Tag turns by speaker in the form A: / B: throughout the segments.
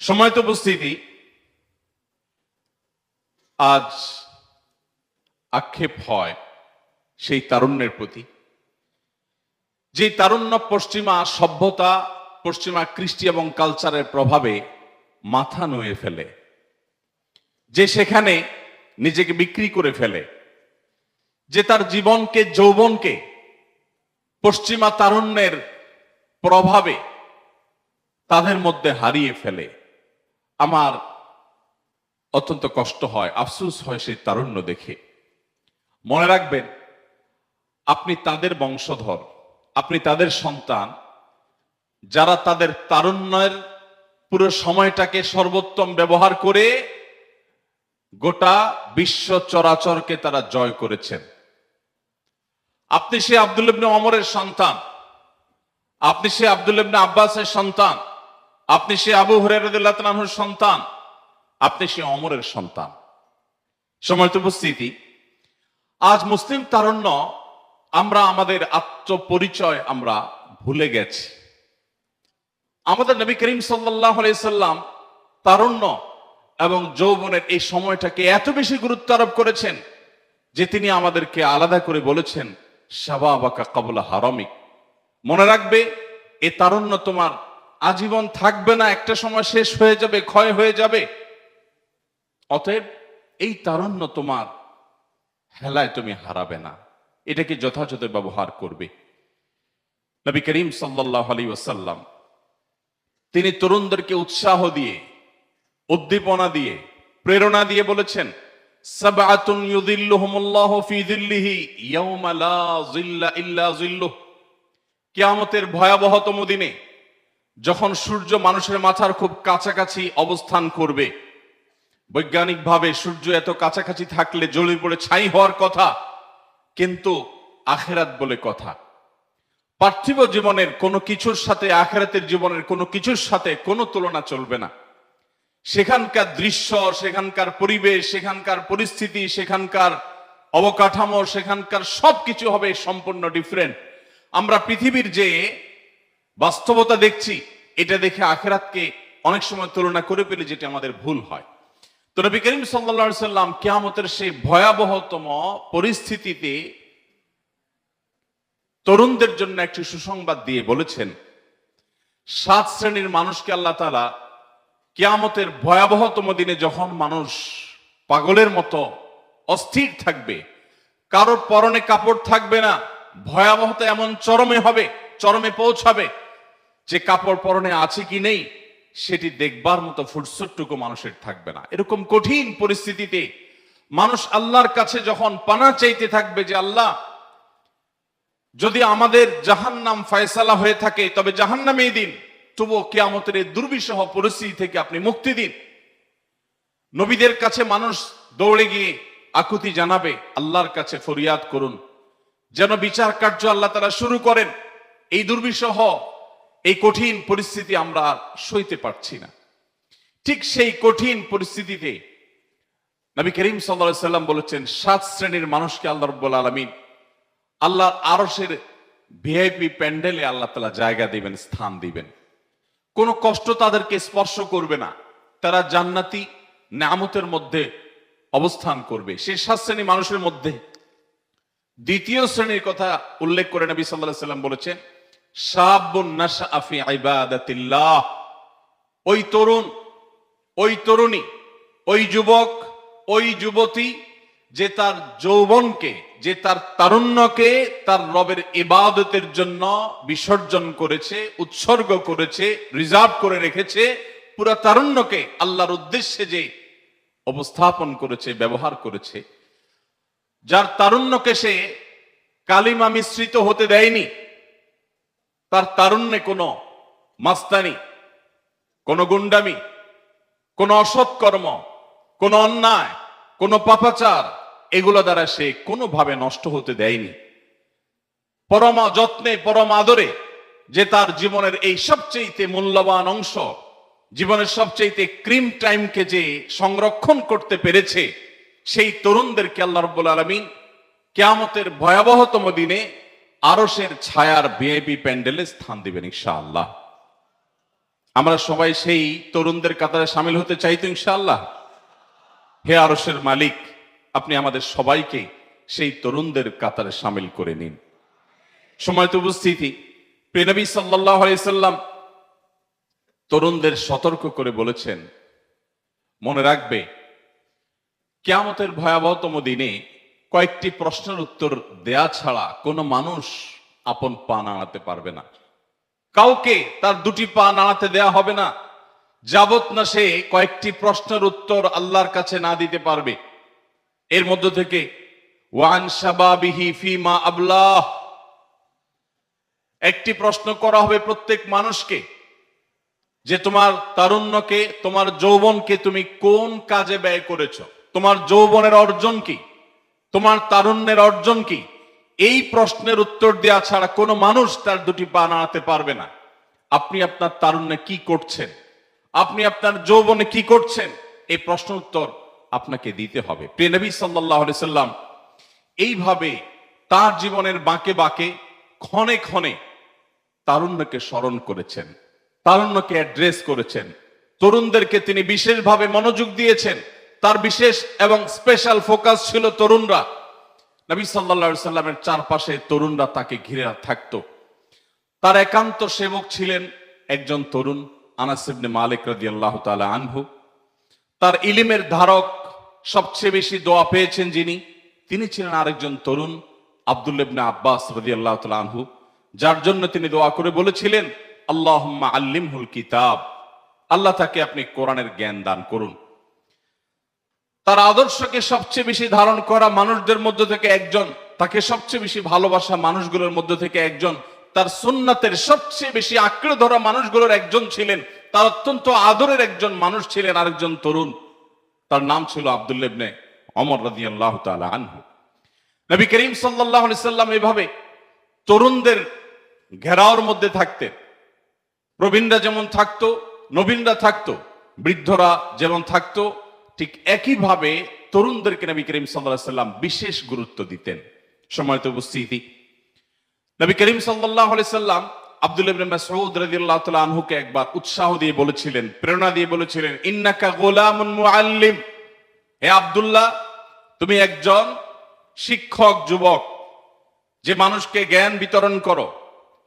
A: সম্মানিত উপস্থিতি, আজ আক্ষেপ হয় সেই তারুণ্যের প্রতি, যে তারুণ্য পশ্চিমা সভ্যতা, পশ্চিমা কৃষ্টি এবং কালচারের প্রভাবে মাথা নুয়ে ফেলে, যে সেখানে নিজেকে বিক্রি করে ফেলে, যে তার জীবনকে, যৌবনকে পশ্চিমা তারুণ্যের প্রভাবে তাদের মধ্যে হারিয়ে ফেলে। আমার অত্যন্ত কষ্ট হয়, আফসোস হয় সেই তারুণ্য দেখে। মনে রাখবেন, আপনি তাদের বংশধর, আপনি তাদের সন্তান, যারা তাদের তারুণ্যের পুরো সময়টাকে সর্বোত্তম ব্যবহার করে গোটা বিশ্ব চরাচরকে তারা জয় করেছেন। আপনি সে আব্দুল্লাহ ইবনে ওমরের সন্তান, আপনি সে আব্দুল্লাহ ইবনে আব্বাসের সন্তান, আপনি সে আবু হুরায়রা রাদিয়াল্লাহু তাআলা আনহুর সন্তান, আপনি সে ওমরের সন্তান। সম্মানিত উপস্থিতি, আজ মুসলিম তারুণ্য আমরা আমাদের আত্মপরিচয় আমরা ভুলে গেছি। আমাদের নবী করিম সাল্লাল্লাহু আলাইহি সাল্লাম তারুণ্য এবং যৌবনের এই সময়টাকে এত বেশি গুরুত্ব আরোপ করেছেন যে তিনি আমাদেরকে আলাদা করে বলেছেন, শাবাবাকা ক্বাবলা হারামিক। মনে রাখবে, এই তারুণ্য তোমার আজীবন থাকবে না, একটা সময় শেষ হয়ে যাবে, ক্ষয় হয়ে যাবে। অতএব এই তারুণ্য তোমার হেলায় তুমি হারাবে না, এটাকে যথাযথ ব্যবহার করবে। নবী করিম সাল্লাল্লাহু আলাইহি ওয়াসাল্লাম তিনি তরুণদেরকে উৎসাহ দিয়ে, উদ্দীপনা দিয়ে, প্রেরণা দিয়ে বলেছেন, সাবআতুন ইউযিল্লুহুমুল্লাহু ফি যিল্লিহি ইয়াওমা লা যিল্লা ইল্লা যিল্লুহ। কিয়ামতের ভয়াবহতম দিনে যখন সূর্য মানুষের মাথার খুব কাছাকাছি অবস্থান করবে, বৈজ্ঞানিকভাবে সূর্য এত কাছাকাছি থাকলে জ্বলে পড়ে ছাই হওয়ার কথা, কিন্তু আখিরাত বলে কথা। পার্থিব জীবনের কোনো কিছুর সাথে আখিরাতের জীবনের কোনো কিছুর সাথে কোনো তুলনা চলবে না। সেখানকার দৃশ্য, সেখানকার পরিবেশ, সেখানকার পরিস্থিতি, সেখানকার অবকাঠামো, সেখানকার সবকিছু হবে সম্পূর্ণ ডিফারেন্ট। আমরা পৃথিবীর যে বাস্তবতা দেখছি, এটা দেখে আখিরাতকে অনেক সময় তুলনা করে ফেলি, যেটা আমাদের ভুল হয়। তো নবী করিম সাল্লাল্লাহু আলাইহি সাল্লাম কিয়ামতের সেই ভয়াবহতম পরিস্থিতিতে তরুণদের জন্য একটি সুসংবাদ দিয়ে বলেছেন, 7 শ্রেণীর মানুষকে আল্লাহ তাআলা কিয়ামতের ভয়াবহতম দিনে, যখন মানুষ পাগলের মতো অস্থির থাকবে, কারোর পরনে কাপড় থাকবে না, ভয়াবহতা এমন চরমে হবে, চরমে পৌঁছাবে যে কাপড় পরনে আছে কি নেই সেটি দেখবার মতো ফুরসতটুকু মানুষের থাকবে না। এরকম কঠিন পরিস্থিতিতে মানুষ আল্লাহর কাছে যখন পানা চাইতে থাকবে যে, আল্লাহ, যদি আমাদের জাহান্নাম ফয়সালা হয়ে থাকে তবে জাহান্নামেই দিন, তবুও কিয়ামতের এই দুর্বিষহ পরিস্থিতি থেকে আপনি মুক্তি দিন। নবীদের কাছে মানুষ দৌড়ে গিয়ে আকুতি জানাবে, আল্লাহর কাছে ফরিয়াদ করুন যেন বিচার কার্য আল্লাহ তাআলা শুরু করেন। এই দুর্বিষহ, এই কঠিন পরিস্থিতি আমরা সইতে পারছি না। ঠিক সেই কঠিন পরিস্থিতিতে নবী করিম সাল্লাল্লাহু আলাইহি সাল্লাম বলেছেন, 7 শ্রেণীর মানুষকে আল্লাহ রাব্বুল আলামিন আল্লাহর আরশের ভিআইপি প্যান্ডেলে আল্লাহ তাআলা জায়গা দিবেন, স্থান দিবেন। কোনো কষ্ট তাদেরকে স্পর্শ করবে না, তারা জান্নাতি নেয়ামতের মধ্যে অবস্থান করবে। সেই 7 শ্রেণীর মানুষের মধ্যে দ্বিতীয় শ্রেণীর কথা উল্লেখ করে নবী সাল্লাল্লাহু আলাইহি সাল্লাম বলেছেন, শাবুন নাশআ ফি ইবাদাতিল্লাহ। ওই তরুণ, ওই তরুণী, ওই যুবক, ওই যুবতী যে তার যৌবনকে, যে তার তারুণ্যকে তার রবের ইবাদতের জন্য বিসর্জন করেছে, উৎসর্গ করেছে, রিজার্ভ করে রেখেছে, পুরো তারুণ্যকে আল্লাহর উদ্দেশ্যে যে উপস্থাপন করেছে, ব্যবহার করেছে, যার তারুণ্যকে সে কালিমা মিশ্রিত হতে দেয়নি, তার তারুণ্যে কোনো মাস্তানি, কোনো গুন্ডামি, কোনো অসৎকর্ম, কোনো অন্যায়, কোনো পাপাচার, এগুলো দ্বারা সে কোনোভাবে নষ্ট হতে দেয়নি। পরম যত্নে, পরম আদরে যে তার জীবনের এই সবচেয়ে মূল্যবান অংশ, জীবনের সবচেয়ে ক্রিম টাইমকে যে সংরক্ষণ করতে পেরেছে, সেই তরুণদেরকে আল্লাহ রাব্বুল আলামিন কিয়ামতের ভয়াবহতম দিনে আরশের ছায়ার ভিআইপি প্যান্ডেলে স্থান দিবেন ইনশাআল্লাহ। আমরা সবাই সেই তরুণদের কাতারে সামিল হতে চাই তো ইনশাআল্লাহ। হে আরশের মালিক, আপনি আমাদের সবাইকে সেই তরুণদের কাতারে সামিল করে নিন। সময়ত উপস্থিতি, প্রিয় নবী সাল্লাল্লাহু আলাইহি সাল্লাম তরুণদের সতর্ক করে বলেছেন, মনে রাখবে কিয়ামতের ভয়াবহতম দিনে কয়েকটি প্রশ্নের উত্তর দেয়া ছাড়া কোনো মানুষ আপন পা নাড়াতে পারবে না। কাউকে তার দুটি পা নাড়াতে দেয়া হবে না যাবত না সে কয়েকটি প্রশ্নের উত্তর আল্লাহর কাছে না দিতে পারবে। এর মধ্য থেকে ওয়ান শাবাবিহি ফিমা আবলাহ, একটি প্রশ্ন করা হবে প্রত্যেক মানুষকে যে তোমার তারুণ্যকে, তোমার যৌবনকে তুমি কোন কাজে ব্যয় করেছো, তোমার যৌবনের অর্জন কি, তোমার তারুণ্যের অর্জন কি। এই প্রশ্নের উত্তর দেওয়া ছাড়া কোনো মানুষ তার দুটি পা নাড়াতে পারবে না। আপনি আপনার তারুণ্যে কি করছেন, আপনি আপনার যৌবনে কি করছেন, এই প্রশ্ন উত্তর আপনাকে দিতে হবে। প্রিয় নবী সাল্লাল্লাহু আলাইহি সাল্লাম এইভাবে তার জীবনের বাঁকে বাঁকে ক্ষণে ক্ষণে তারুণ্যকে স্মরণ করেছেন, তারুণ্যকে অ্যাড্রেস করেছেন। তরুণদেরকে তিনি বিশেষভাবে মনোযোগ দিয়েছেন। তার বিশেষ এবং স্পেশাল ফোকাস ছিল তরুণরা। নবী সাল্লাল্লাহু আলাইহি সাল্লামের চারপাশে তরুণরা তাকে ঘিরে থাকতো। তার একান্ত সেবক ছিলেন একজন তরুণ, আনাস ইবনে মালিক রাদিয়াল্লাহু তাআলা আনহু। তার ইলমের ধারক, সবচেয়ে বেশি দোয়া পেয়েছেন যিনি, তিনি ছিলেন আরেকজন তরুণ, আব্দুল্লাহ ইবনে আব্বাস রাদিয়াল্লাহু তাআলা আনহু, যার জন্য তিনি দোয়া করে বলেছিলেন, আল্লাহুম্মা আল্লিমহুল কিতাব, আল্লাহ তাকে আপনি কোরআনের জ্ঞান দান করুন। তার আদর্শকে সবচেয়ে বেশি ধারণ করা মানুষদের মধ্য থেকে একজন, তাকে সবচেয়ে বেশি ভালোবাসা মানুষগুলোর মধ্য থেকে একজন, তার সুন্নাতের সবচেয়ে বেশি আঁকড়ে ধরা মানুষগুলোর একজন ছিলেন, তার অত্যন্ত আদরের একজন মানুষ ছিলেন আরেকজন তরুণ, তার নাম ছিল আব্দুল্লাহ ইবনে ওমর রাদিয়াল্লাহু তাআলা আনহু। নবী করিম সাল্লাল্লাহু আলাইহি সাল্লাম এভাবে তরুণদের ঘেরাওর মধ্যে থাকতেন। প্রবীণরা যেমন থাকতো, নবীনরা থাকতো, বৃদ্ধরা যেমন থাকতো, ঠিক একইভাবে তরুণদেরকে নবী করিম সাল্লাল্লাহু আলাইহি সাল্লাম বিশেষ গুরুত্ব দিতেন। সম্মানিত উপস্থিতি, নবী করিম সাল্লাল্লাহু আলাইহি সাল্লাম আব্দুল্লাহ ইবনে মাসউদ রাদিয়াল্লাহু তাআলা আনহুকে একবার উৎসাহ দিয়ে বলেছিলেন, প্রেরণা দিয়ে বলেছিলেন, ইন্নাকা গোলামুন মুআল্লিম, হে আব্দুল্লাহ, তুমি একজন শিক্ষক যুবক, যে মানুষকে জ্ঞান বিতরণ করো।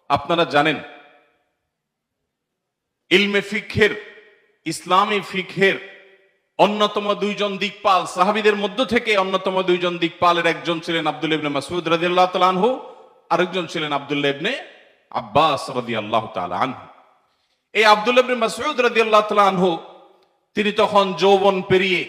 A: আপনারা জানেন ইলমে ফিকহের, ইসলামী ফিকহের অন্যতম দুইজন দিকপাল, সাহাবীদের মধ্য থেকে অন্যতম দুইজন দিকপালের একজন ছিলেন আব্দুল্লাহ ইবনে মাসউদ রাদিয়াল্লাহু তাআলা আনহু, আরেকজন ছিলেন আব্দুল্লাহ ইবনে আব্বাস রাদিয়াল্লাহু তাআলা আনহু। এই আব্দুল্লাহ ইবনে মাসউদ রাদিয়াল্লাহু তাআলা আনহু তিনি তখন যৌবন পেরিয়ে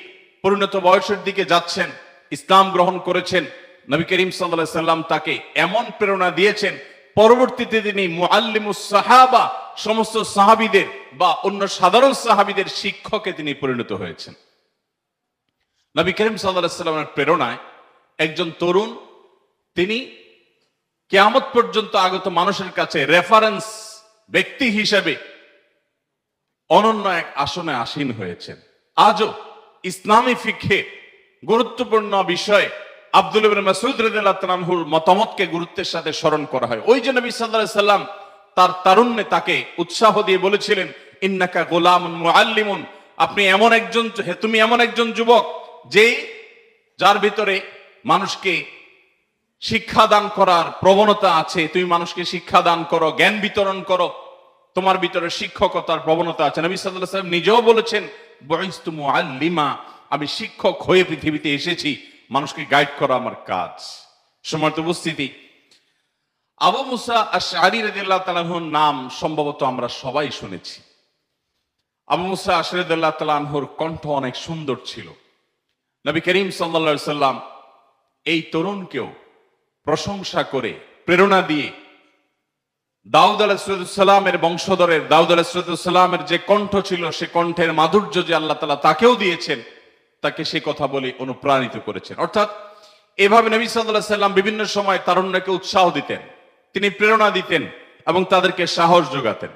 A: পরিণত বয়সের দিকে যাচ্ছেন, ইসলাম গ্রহণ করেছেন। নবী করিম সাল্লাল্লাহু আলাইহি সাল্লাম তাকে এমন প্রেরণা দিয়েছেন, পরবর্তীতে তিনি মুআল্লিমুস সাহাবা, সমস্ত সাহাবীদের বা অন্য সাধারণ সাহাবীদের শিক্ষকে তিনি পরিণত হয়েছেন। নবী করিম সাল্লাল্লাহু আলাইহি সাল্লামের প্রেরণায় একজন তরুণ, তিনি কিয়ামত পর্যন্ত আগত মানুষের কাছে রেফারেন্স ব্যক্তি হিসেবে অনন্য এক আসনে আসীন হয়েছেন। আজও ইসলামী ফিকহে গুরুত্বপূর্ণ বিষয়ে আব্দুল্লাহ ইবনে মাসউদ রাদিয়াল্লাহু তাআলা আনহুর মতামতকে গুরুত্বের সাথে স্মরণ করা হয়। ওই যে নবী সাল্লাল্লাহু আলাইহি সাল্লাম তার তারুণ্যে তাকে উৎসাহ দিয়ে বলেছিলেন, ইন্নাকা গোলামুন মুআল্লিমুন, আপনি এমন একজন, তুমি এমন একজন যুবক যে যার ভিতরে মানুষকে শিক্ষা দান করার প্রবণতা আছে, তুমি মানুষকে শিক্ষা দান করো, জ্ঞান বিতরণ করো, তোমার ভিতরে শিক্ষকতার প্রবণতা আছে। নবী সাল্লাল্লাহু আলাইহি ওয়াসাল্লাম নিজেও বলেছেন, বুইস্তু মুআল্লিমা, আমি শিক্ষক হয়ে পৃথিবীতে এসেছি, মানুষকে গাইড করা আমার কাজ। সম্মানিত উপস্থিতি, আবু মুসা আশআরী রাদিয়াল্লাহু তাআলা আনহুর নাম সম্ভবত আমরা সবাই শুনেছি। আবু মুসা আশআরী রাদিয়াল্লাহু তাআলা আনহুর কণ্ঠ অনেক সুন্দর ছিল। নবী করিম সাল্লাল্লাহু আলাইহি সাল্লাম এই তরুণকেও প্রশংসা করে প্রেরণা দিয়ে দাউদ আলাইহিস সালামের বংশধরের, দাউদ আলাইহিস সালামের যে কণ্ঠ ছিল, সে কণ্ঠের মাধুর্য যে আল্লাহ তাআলা তাকেও দিয়েছেন, তাকে সে কথা বলে অনুপ্রাণিত করেছেন। অর্থাৎ এভাবে নবী সাল্লাল্লাহু আলাইহি সাল্লাম বিভিন্ন সময় তারুণ্যকে উৎসাহ দিতেন, তিনি প্রেরণা দিতেন এবং তাদেরকে সাহস যোগাতেন।